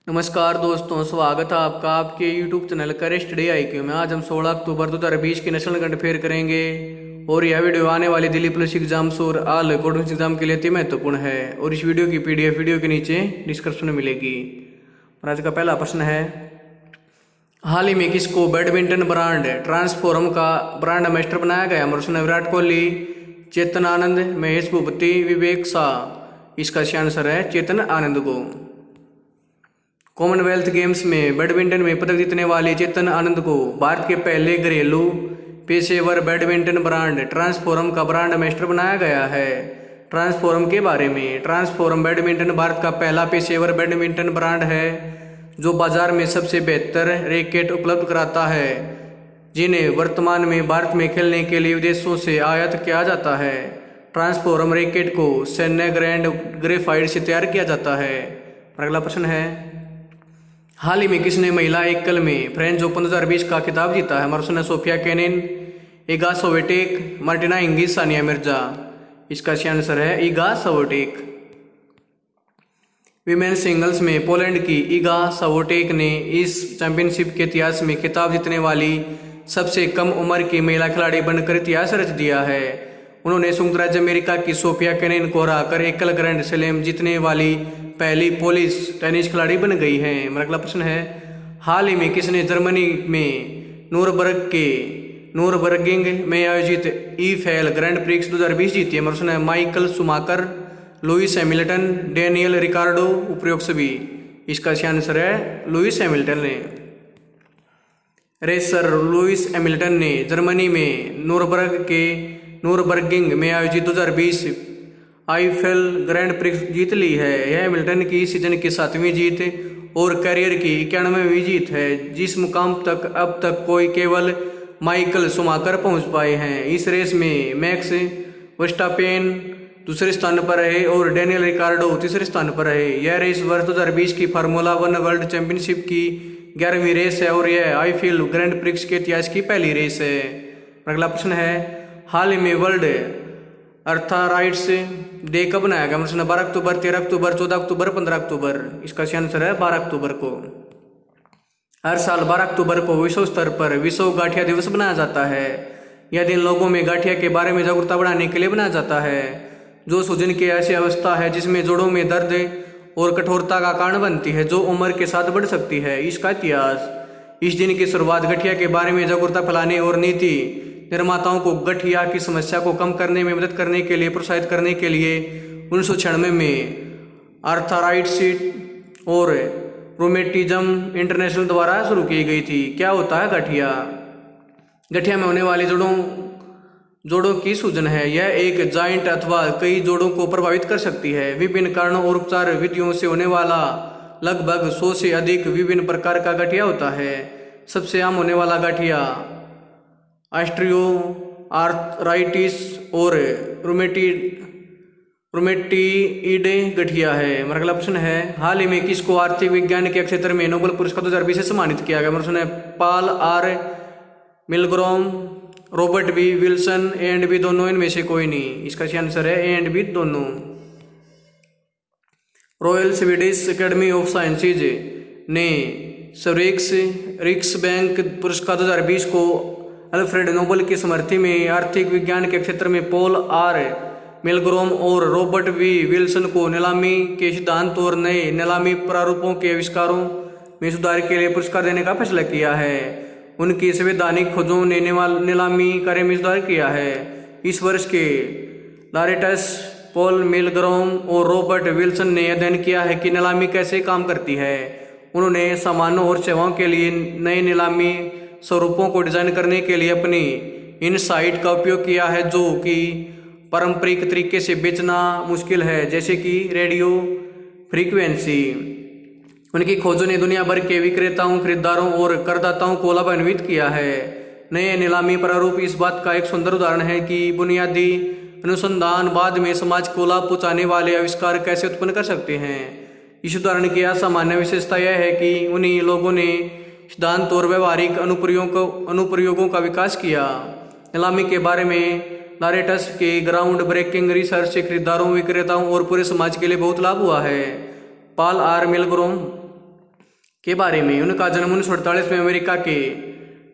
नमस्कार दोस्तों, स्वागत है आपका आपके YouTube चैनल करेस्ट डे IQ में। आज हम 16 अक्टूबर 2020 की नेशनल करंट अफेयर करेंगे और यह वीडियो आने वाली दिल्ली पुलिस एग्जाम्स और ऑल अकॉर्डिंग एग्जाम के लिए अति महत्वपूर्ण है और इस वीडियो की PDF वीडियो के नीचे डिस्क्रिप्शन में मिलेगी। और आज का पहला प्रश्न है, हाल ही में किसको बैडमिंटन ब्रांड ट्रांसफॉर्म का ब्रांड एम्बेसडर बनाया गया? प्रश्न विराट कोहली, चेतन आनंद, महेश भूपति, विवेक शाह। इसका सही आंसर है चेतन आनंद को। कॉमनवेल्थ गेम्स में बैडमिंटन में पदक जीतने वाले चेतन आनंद को भारत के पहले घरेलू पेशेवर बैडमिंटन ब्रांड ट्रांसफॉर्म का ब्रांड एम्बेसडर बनाया गया है। ट्रांसफॉर्म के बारे में, ट्रांसफॉर्म बैडमिंटन भारत का पहला पेशेवर बैडमिंटन ब्रांड है जो बाजार में सबसे बेहतर रैकेट उपलब्ध कराता है जिन्हें वर्तमान में भारत में खेलने के लिए विदेशों से आयात किया जाता है। ट्रांसफॉर्म रैकेट को सैन्य ग्रैंड ग्रेफाइट से तैयार किया जाता है। अगला प्रश्न है, हाल ही में किसने महिला एकल में फ्रेंच ओपन 2020 का खिताब जीता है? प्रश्न Sofia Kenin, Iga Swiatek, Martina Hingis, Sania Mirza. इसका सही आंसर है इगा स्विएटेक। विमेन सिंगल्स में पोलैंड की इगा स्विएटेक ने इस चैंपियनशिप के इतिहास में खिताब जीतने वाली सबसे कम उम्र की महिला खिलाड़ी बनकर इतिहास रच दिया है। उन्होंने संयुक्त राज्य अमेरिका की सोफिया केनिन को हराकर एकल ग्रैंड स्लैम जीतने वाली पहली पोलिश टेनिस खिलाड़ी बन गई हैं। अगला प्रश्न है, हाल ही में किसने जर्मनी में नूरबर्गिंग में आयोजित ईफेल ग्रैंड प्रिक्स 2020 जीती है? प्रश्न है Michael Schumacher, Lewis Hamilton, Daniel Ricciardo, उपरोक्त सभी। इसका सही आंसर है लुइस हैमिल्टन ने। रेसर लुइस हैमिल्टन ने जर्मनी में नूरबर्गिंग में आयोजित 2020 आईफेल ग्रैंड प्रिक्स जीत ली है। यह हैमिल्टन की सीजन की 7वीं जीत और करियर की 91वीं जीत है जिस मुकाम तक अब तक कोई केवल माइकल शुमाकर पहुंच पाए हैं। इस रेस में मैक्स वर्स्टापेन दूसरे स्थान पर रहे और डेनियल रिकार्डो तीसरे स्थान पर रहे। यह रेस वर्ष 2020 की फार्मूला 1 वर्ल्ड चैंपियनशिप की 11वीं रेस है और यह आईफेल ग्रैंड प्रिक्स के इतिहास की पहली रेस है। अगला प्रश्न है, हाल ही में वर्ल्ड अर्थराइट्स डे कब बनाया गया? प्रश्न 12 अक्टूबर, 13 अक्टूबर, 14 अक्टूबर, 15 अक्टूबर। इसका सही आंसर है 12 अक्टूबर को। हर साल 12 अक्टूबर को विश्व स्तर पर विश्व गठिया दिवस बनाया जाता है। यह दिन लोगों में गठिया के बारे में जागरूकता बढ़ाने के लिए बनाया जाता है जो सूजन की ऐसी अवस्था है जिसमें जोड़ों में दर्द और कठोरता का कारण बनती है जो उम्र के साथ बढ़ सकती है। इसका इतिहास, इस दिन की शुरुआत गठिया के बारे में जागरूकता फैलाने और नीति निर्माताओं को गठिया की समस्या को कम करने में मदद करने के लिए प्रोत्साहित करने के लिए 1996 में आर्थराइटिस और रोमेटिज्म इंटरनेशनल द्वारा शुरू की गई थी। क्या होता है गठिया? गठिया में होने वाली जोड़ों की सूजन है। यह एक जॉइंट अथवा कई जोड़ों को प्रभावित कर सकती है। विभिन्न कारणों और उपचार विधियों से होने वाला लगभग 100 से अधिक विभिन्न प्रकार का गठिया होता है। सबसे आम होने वाला गठिया ऑस्टियो आर्थराइटिस और रोमेटिइड गठिया है। अगला प्रश्न है, हाल ही में किसको आर्थिक विज्ञान के क्षेत्र में नोबेल पुरस्कार 2020 से सम्मानित किया गया? प्रश्न है Paul R Milgrom, Robert B Wilson, A and B दोनों, इनमें से कोई नहीं। इसका सही आंसर है ए एंड बी दोनों। Royal Swedish Academy of Sciences ने स्वरिक्स रिक्सबैंक पुरस्कार 2020 को अल्फ्रेड नोबेल की स्मृति में आर्थिक विज्ञान के क्षेत्र में पॉल आर मिलग्रॉम और रॉबर्ट वी विल्सन को नीलामी के सिद्धांत और नए नीलामी प्रारूपों के आविष्कारों में सुधार के लिए पुरस्कार देने का फैसला किया है। उनकी संवैधानिक खोजों ने नीलामी कार्य में सुधार किया है। इस वर्ष के लॉरेटस पॉल मिलग्रॉम और रॉबर्ट विल्सन ने अध्ययन किया है कि नीलामी कैसे काम करती है। उन्होंने सामानों और सेवाओं के लिए नए नीलामी स्वरूपों को डिजाइन करने के लिए अपनी इनसाइट का उपयोग किया है जो कि पारंपरिक तरीके से बेचना मुश्किल है, जैसे कि रेडियो फ्रीक्वेंसी। उनकी खोजों ने दुनिया भर के विक्रेताओं, खरीदारों और करदाताओं को लाभान्वित किया है। नए नीलामी प्रारूप इस बात का एक सुंदर उदाहरण है कि बुनियादी अनुसंधान बाद में समाज को लाभ पहुंचाने वाले आविष्कार कैसे उत्पन्न कर सकते हैं। इस उदाहरण की असामान्य विशेषता यह है कि उन्हीं लोगों ने सिद्धांत और व्यवहारिक अनुप्रयोगों का विकास किया। नीलामी के बारे में लॉरेटस के ग्राउंड ब्रेकिंग रिसर्च से खरीदारों, विक्रेताओं और पूरे समाज के लिए बहुत लाभ हुआ है। पॉल आर मिलग्रॉम के बारे में। उनका जन्म 1948 में अमेरिका के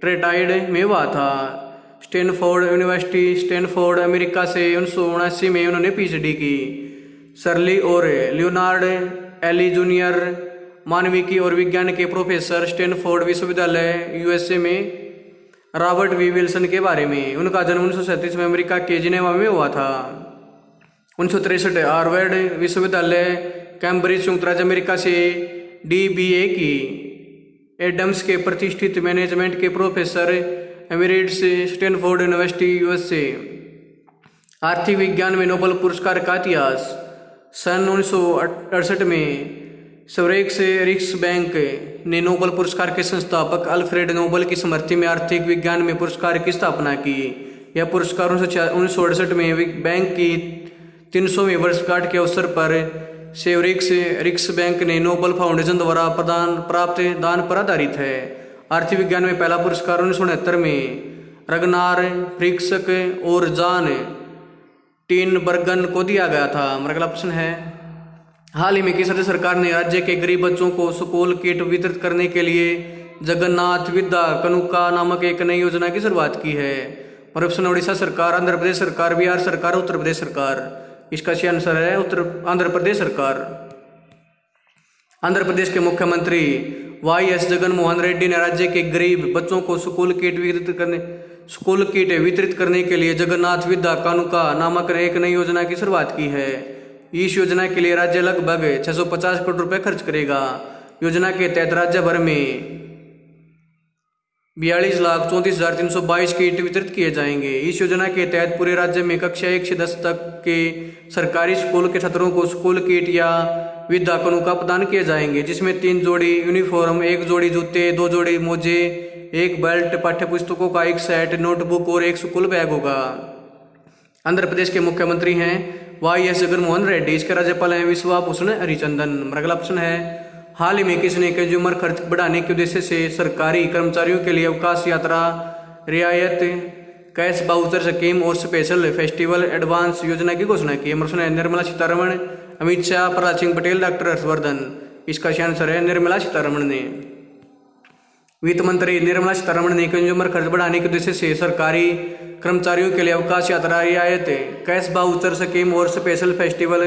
ट्रेटाइड में हुआ था। स्टैनफोर्ड यूनिवर्सिटी, स्टैनफोर्ड अमेरिका से 1979 में उन्होंने पीएचडी की। शर्ली और लियोनार्ड एली जूनियर मानविकी और विज्ञान के प्रोफेसर, स्टैनफोर्ड विश्वविद्यालय यूएसए में। रॉबर्ट वी विल्सन के बारे में। उनका जन्म 1937 में अमेरिका के जिनेवा में हुआ था। 1963 हार्वर्ड विश्वविद्यालय कैम्ब्रिज संयुक्त राज्य अमेरिका से DBA की। एडम्स के प्रतिष्ठित मैनेजमेंट के professor Emirates, Stanford university USA. आर्थिक विज्ञान में नोबेल पुरस्कार का इतिहास। सन 1968 में सेवरेक्स रिक्स बैंक ने नोबेल पुरस्कार के संस्थापक अल्फ्रेड नोबेल की स्मृति में आर्थिक विज्ञान में पुरस्कार की स्थापना की। यह पुरस्कार 1968 में बैंक की 300वीं वर्षगांठ के अवसर पर सेवरेक्स रिक्स बैंक ने नोबेल फाउंडेशन द्वारा प्राप्त दान पर आधारित है। आर्थिक विज्ञान में पहला पुरस्कार 1969 में रगनार फ्रिक्सक और जॉन टीनबर्गन को दिया गया था। हमारा अगला प्रश्न है, हाल ही में किस राज्य सरकार ने राज्य के गरीब बच्चों को स्कूल किट वितरित करने के लिए जगन्नाथ विद्या कनुका नामक एक नई योजना की शुरुआत की है? और ऑप्शन उड़ीसा सरकार, आंध्र प्रदेश सरकार, बिहार सरकार, उत्तर प्रदेश सरकार। इसका सही आंसर है आंध्र प्रदेश सरकार। आंध्र प्रदेश के मुख्यमंत्री YS जगनमोहन रेड्डी ने राज्य के गरीब बच्चों को स्कूल किट वितरित करने के लिए जगन्नाथ विद्या कानुका नामक एक नई योजना की शुरुआत की है। इस योजना के लिए राज्य लगभग 650 करोड़ रुपए खर्च करेगा। योजना के तहत राज्य भर में 42,34,322 किट वितरित किए जाएंगे। इस योजना के तहत पूरे राज्य में कक्षा 1 से 10 तक के सरकारी स्कूल के छात्रों को स्कूल किट या विद्या कानुका प्रदान किए जाएंगे, जिसमें 3 जोड़ी यूनिफॉर्म, 1 जोड़ी जूते, 2 जोड़ी मोजे, 1 बेल्ट, पाठ्यपुस्तकों का 1 सेट, नोटबुक और 1 स्कूल बैग होगा। आंध्र प्रदेश के मुख्यमंत्री हैं YS जगनमोहन रेड्डी। इसके राज्यपाल हैं विश्वाभूषण हरिचंदन। अगला प्रश्न है, हाल ही में किसने कंज्यूमर खर्च बढ़ाने के उद्देश्य से सरकारी कर्मचारियों के लिए अवकाश यात्रा रियायत, कैश बाउचर स्कीम और स्पेशल फेस्टिवल एडवांस योजना की घोषणा की? प्रश्न है निर्मला सीतारमण, अमित शाह, प्रहलाद सिंह पटेल, डॉक्टर हर्षवर्धन। इसका सही आंसर है निर्मला सीतारमण ने। वित्त मंत्री निर्मला सीतारमण ने कंज्यूमर खर्च बढ़ाने के उद्देश्य से सरकारी कर्मचारियों के लिए अवकाश यात्रा रियायत, कैश बाउचर स्कीम और स्पेशल फेस्टिवल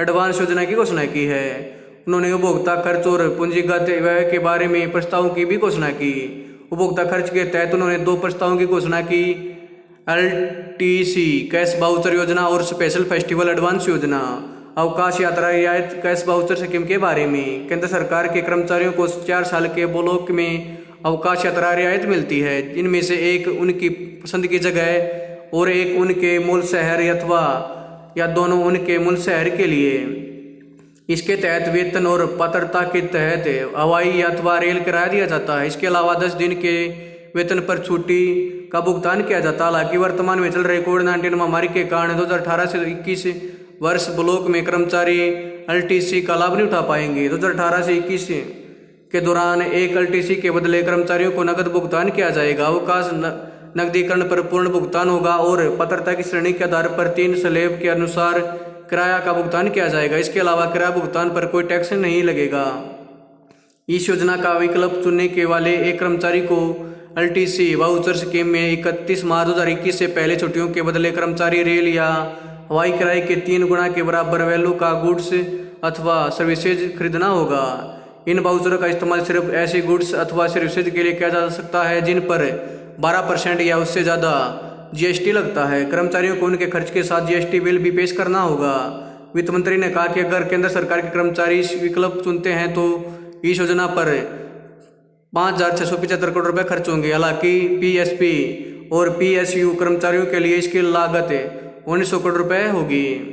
एडवांस योजना की घोषणा की है। उन्होंने उपभोक्ता खर्च और पूंजीगत व्यय के बारे में प्रस्तावों की भी घोषणा की। उपभोक्ता खर्च के तहत उन्होंने 2 प्रस्तावों की घोषणा की, LTC कैश बाउचर योजना और स्पेशल फेस्टिवल एडवांस योजना। अवकाश यात्रा रियायत कैश बाउचर स्कीम के बारे में, केंद्र सरकार के कर्मचारियों को 4 साल के ब्लॉक में अवकाश यात्रा रियायत मिलती है, जिनमें से एक उनकी पसंद की जगह और एक उनके मूल शहर अथवा या दोनों उनके मूल शहर के लिए। इसके तहत वेतन और पात्रता के तहत हवाई अथवा रेल किराया दिया जाता है। इसके अलावा 10 दिन के वेतन पर छुट्टी का भुगतान किया जाता है। हालांकि वर्तमान में चल रही कोविड-19 महामारी के कारण 2018 से 21 वर्ष ब्लॉक में कर्मचारी LTC का लाभ नहीं उठा पाएंगे। 2018 से 21 के दौरान एक LTC के बदले कर्मचारियों को नकद भुगतान किया जाएगा। अवकाश नकदीकरण पर पूर्ण भुगतान होगा और पात्रता की श्रेणी के आधार पर 3 स्लैब के अनुसार किराया का भुगतान किया जाएगा। इसके अलावा किराया भुगतान पर कोई टैक्स नहीं लगेगा। इस योजना का विकल्प चुनने के वाले एक कर्मचारी को LTC वाउचर स्कीम में 31 मार्च 2021 से पहले छुट्टियों के बदले कर्मचारी रेल या हवाई किराए के 3 गुना के बराबर वैल्यू का गुड्स अथवा सर्विसेज खरीदना होगा। इन वाउचरों का इस्तेमाल सिर्फ ऐसे गुड्स अथवा सर्विसेज के लिए किया जा सकता है जिन पर 12% या उससे ज़्यादा GST लगता है। कर्मचारियों को उनके खर्च के साथ GST बिल भी पेश करना होगा। वित्त मंत्री ने कहा कि अगर केंद्र सरकार के कर्मचारी इस विकल्प चुनते हैं तो इस योजना पर 5,675 करोड़ रुपए खर्च होंगे। हालांकि PSP और PSU कर्मचारियों के लिए इसकी लागत 1900 करोड़ रुपए होगी।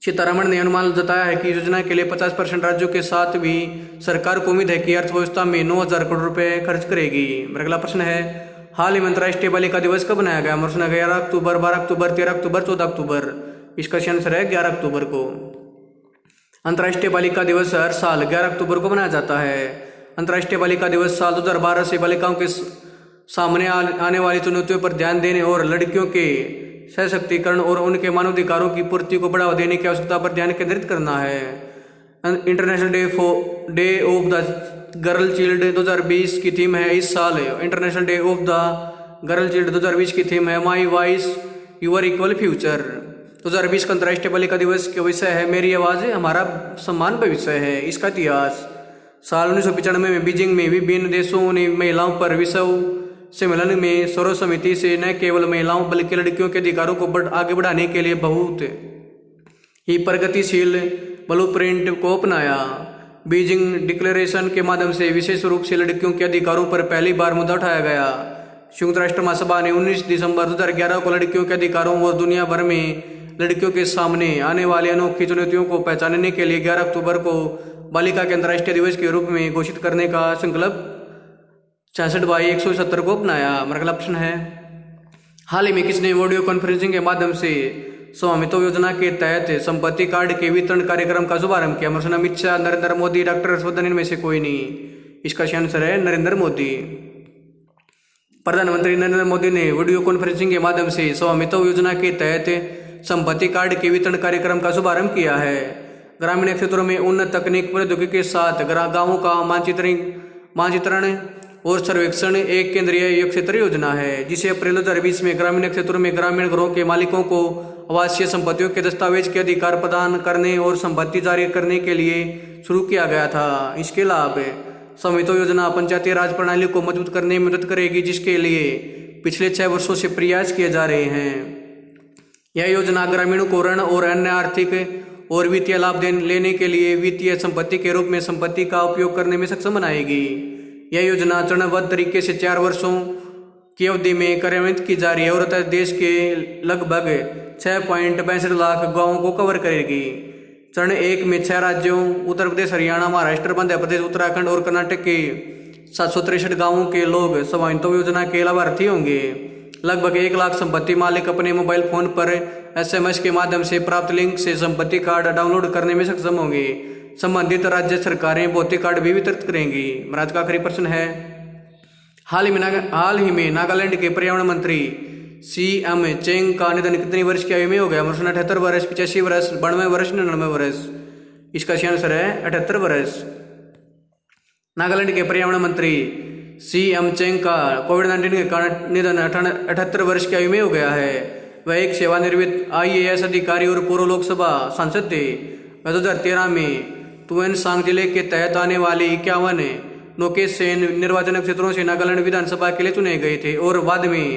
सीतारमण ने अनुमान जताया है कि योजना के लिए 50% राज्यों के साथ भी सरकार को उम्मीद है कि अर्थव्यवस्था में 9,000 करोड़ रुपए खर्च करेगी। अगला प्रश्न है, हाल ही में अंतर्राष्ट्रीय बालिका दिवस कब मनाया गया? प्रश्न 11 अक्टूबर, 12 अक्टूबर, 13 अक्टूबर, 14 अक्टूबर। इसका आंसर है 11 अक्टूबर को। अंतर्राष्ट्रीय बालिका दिवस हर साल 11 अक्टूबर को मनाया जाता है। अंतर्राष्ट्रीय बालिका दिवस साल 2012 से बालिकाओं के सामने आने वाली चुनौतियों पर ध्यान देने और लड़कियों के सशक्तिकरण और उनके मानवाधिकारों की पूर्ति को बढ़ावा देने की आवश्यकता पर ध्यान केंद्रित करना है। International Day of the Girl Child 2020 की थीम है इस साल International Day of the Girl Child 2020 की थीम है my voice your equal future. 2020 का अंतर्राष्ट्रीय बालिका दिवस का विषय है मेरी आवाज़ हमारा सम्मान भविष्य है। इसका इतिहास साल 1995 में बीजिंग में विभिन्न देशों ने महिलाओं पर विश्व सम्मेलन में सर्व समिति से न केवल महिलाओं बल्कि लड़कियों के अधिकारों को आगे बढ़ाने के लिए बहुत ही प्रगतिशील ब्लूप्रिंट को अपनाया। बीजिंग डिक्लेरेशन के माध्यम से विशेष रूप से लड़कियों के अधिकारों पर पहली बार मुद्दा उठाया गया। संयुक्त राष्ट्र महासभा ने 19 दिसंबर 2011 को लड़कियों के अधिकारों और दुनिया भर में लड़कियों के सामने आने वाली अनोखी चुनौतियों को पहचानने के लिए 11 अक्टूबर को बालिका के अंतर्राष्ट्रीय दिवस के रूप में घोषित करने का संकल्प 66/170 को अपनाया। हमारा अगला प्रश्न है, हाल ही में किसने वीडियो कॉन्फ्रेंसिंग के माध्यम से स्वामित्व योजना के तहत संपत्ति कार्ड के वितरण कार्यक्रम का शुभारंभ किया? हमारा अमित शाह, नरेंद्र मोदी, डॉक्टर हर्षवर्धन, इनमें से कोई नहीं। इसका सही आंसर है नरेंद्र मोदी। प्रधानमंत्री नरेंद्र मोदी ने वीडियो कॉन्फ्रेंसिंग के माध्यम से स्वामित्व योजना के तहत संपत्ति कार्ड के वितरण कार्यक्रम का शुभारंभ किया है। ग्रामीण क्षेत्रों में उन्नत तकनीक प्रौद्योगिकी के साथ गांवों का मानचित्रण और सर्वेक्षण एक केंद्रीय क्षेत्रीय योजना है, जिसे अप्रैल 2020 में ग्रामीण क्षेत्रों में ग्रामीण घरों के मालिकों को आवासीय संपत्तियों के दस्तावेज के अधिकार प्रदान करने और संपत्ति जारी करने के लिए शुरू किया गया था। इसके लाभ स्वामित्व योजना पंचायती राज प्रणाली को मजबूत करने में मदद करेगी, जिसके लिए पिछले 6 वर्षों से प्रयास किए जा रहे हैं। यह योजना ग्रामीणों को ऋण और अन्य आर्थिक और वित्तीय लाभ लेने के लिए वित्तीय संपत्ति के रूप में संपत्ति का उपयोग करने में सक्षम बनाएगी। यह योजना चरणबद्ध तरीके से 4 वर्षों की अवधि में कार्यान्वित की जा रही है और देश के लगभग 6.65 लाख गांवों को कवर करेगी। चरण 1 में 6 राज्यों उत्तर प्रदेश, हरियाणा, महाराष्ट्र, मध्य प्रदेश, उत्तराखंड और कर्नाटक के 763 गांवों के लोग स्वामित्व योजना के लाभार्थी होंगे। लगभग 1 लाख संपत्ति मालिक अपने मोबाइल फोन पर SMS के माध्यम से प्राप्त लिंक से संपत्ति कार्ड डाउनलोड करने में सक्षम होंगे। संबंधित राज्य सरकारें भौतिक कार्ड भी वितरित करेंगी। महाराज का आखिरी प्रश्न है, हाल ही में नागालैंड के पर्यावरण मंत्री CM चेंग का निधन कितनी वर्ष की आयु में हो गया? 78 वर्ष, 85 वर्ष, 92 वर्ष, 99 वर्ष। इसका सही आंसर है 78 वर्ष। नागालैंड के पर्यावरण मंत्री CM चेंग का कोविड-19 के कारण निधन 78 वर्ष की आयु में हो गया है। वह एक सेवानिवृत्त IAS अधिकारी और पूर्व लोकसभा सांसद थे। 2013 में तुएनसांग जिले के तहत आने वाली 51 नोकेश सेन निर्वाचन क्षेत्रों से नागालैंड विधानसभा के लिए चुने गए थे और बाद में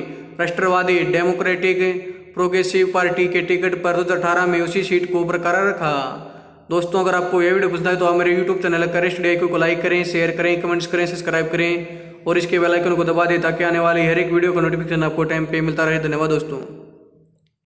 राष्ट्रवादी डेमोक्रेटिक प्रोग्रेसिव पार्टी के टिकट पर 2018 में उसी सीट को बरकरार रखा। दोस्तों, अगर आपको यह वीडियो पसंद आए तो आप मेरे YouTube चैनल करेस्ट डे को लाइक करें, शेयर करें, कमेंट्स करें, सब्सक्राइब करें और इसके बेल आइकन को दबा दें ताकि आने वाली हर एक वीडियो का नोटिफिकेशन आपको टाइम पे मिलता रहे। धन्यवाद दोस्तों।